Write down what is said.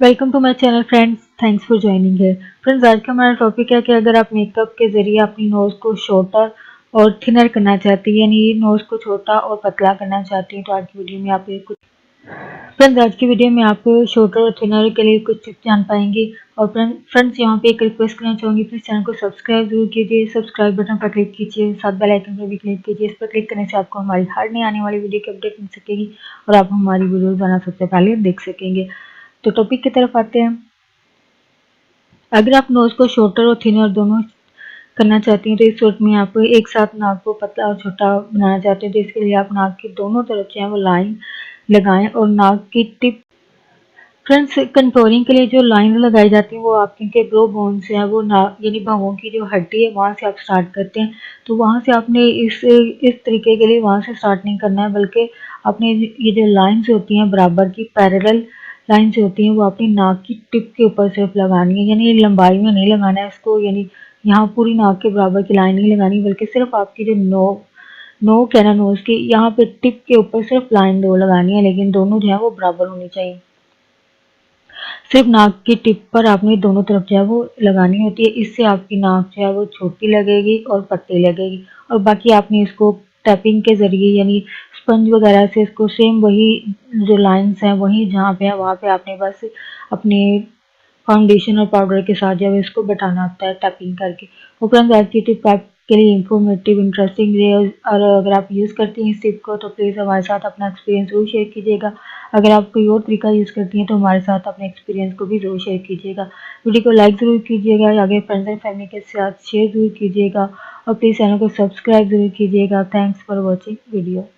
Welcome to my channel friends, thanks for joining है। Friends, आज का हमारा टॉपिक है कि अगर आप मेकअप के ज़रिए अपनी नोज़ को शॉर्टर और थिनर करना चाहती हैं, यानी नोज़ को छोटा और पतला करना चाहती हैं, तो आज की वीडियो में आप शॉर्टर और थिनर के लिए कुछ टिप्स जान पाएंगी। और फ्रेंड्स, यहाँ पे एक रिक्वेस्ट करना चाहूँगी, प्लीज़ चैनल को सब्सक्राइब जरूर कीजिए। सब्सक्राइब बटन पर क्लिक कीजिए, साथ बेल आइकन पर भी क्लिक कीजिए। इस पर क्लिक करने से आपको हमारी हर नई आने वाली वीडियो की अपडेट मिल सकेगी और आप हमारी वीडियो जाना सबसे पहले देख सकेंगे। तो टॉपिक की तरफ आते हैं। अगर आप नोज़ को शॉर्टर और थिनर दोनों करना चाहती हैं, तो इस सूरत में आप एक साथ नाक को पतला और छोटा बनाना चाहते हैं, तो इसके लिए आप नाक की दोनों तरफ जो है वो लाइन लगाएं और नाक की टिप। फ्रेंड्स, कंटूरिंग के लिए जो लाइन लगाई जाती है वो आपके के ब्रो बोन से है, वो नाक यानी भौहों की जो हड्डी है वहाँ से आप स्टार्ट करते हैं। तो वहाँ से आपने इस तरीके के लिए वहाँ से स्टार्ट नहीं करना है, बल्कि आपने ये जो लाइन्स होती हैं बराबर की पैरेलल लाइन्स होती हैं वो अपनी नाक की टिप के ऊपर सिर्फ लगानी है, यानी लंबाई में नहीं लगाना है इसको, यानी यहाँ पूरी नाक के बराबर की लाइन नहीं लगानी, बल्कि सिर्फ आपकी जो नोक है ना नोज की, यहाँ पे टिप के ऊपर सिर्फ लाइन दो लगानी है, लेकिन दोनों जो है वो बराबर होनी चाहिए। सिर्फ नाक की टिप पर आपने दोनों तरफ जो है वो लगानी होती है। इससे आपकी नाक जो है वो छोटी लगेगी और पतली लगेगी। और बाकी आपने इसको टैपिंग के ज़रिए यानी स्पंज वगैरह से इसको सेम वही जो लाइंस हैं वहीं जहाँ पे है वहाँ पे आपने बस अपने फाउंडेशन और पाउडर के साथ जब इसको बैठाना होता है टैपिंग करके। और फ्रेंड्स, आज की टिप आपके लिए इंफॉर्मेटिव इंटरेस्टिंग रही, और अगर आप यूज़ करती हैं इस टिप को तो प्लीज़ हमारे साथ अपना एक्सपीरियंस ज़रूर शेयर कीजिएगा। अगर आप कोई और तरीका यूज़ करती हैं तो हमारे साथ अपने एक्सपीरियंस को भी ज़रूर शेयर कीजिएगा। वीडियो को लाइक ज़रूर कीजिएगा, आगे फ्रेंड्स एंड फैमिली के साथ शेयर ज़रूर कीजिएगा और प्लीज़ चैनल को सब्सक्राइब ज़रूर कीजिएगा। Thanks for watching video.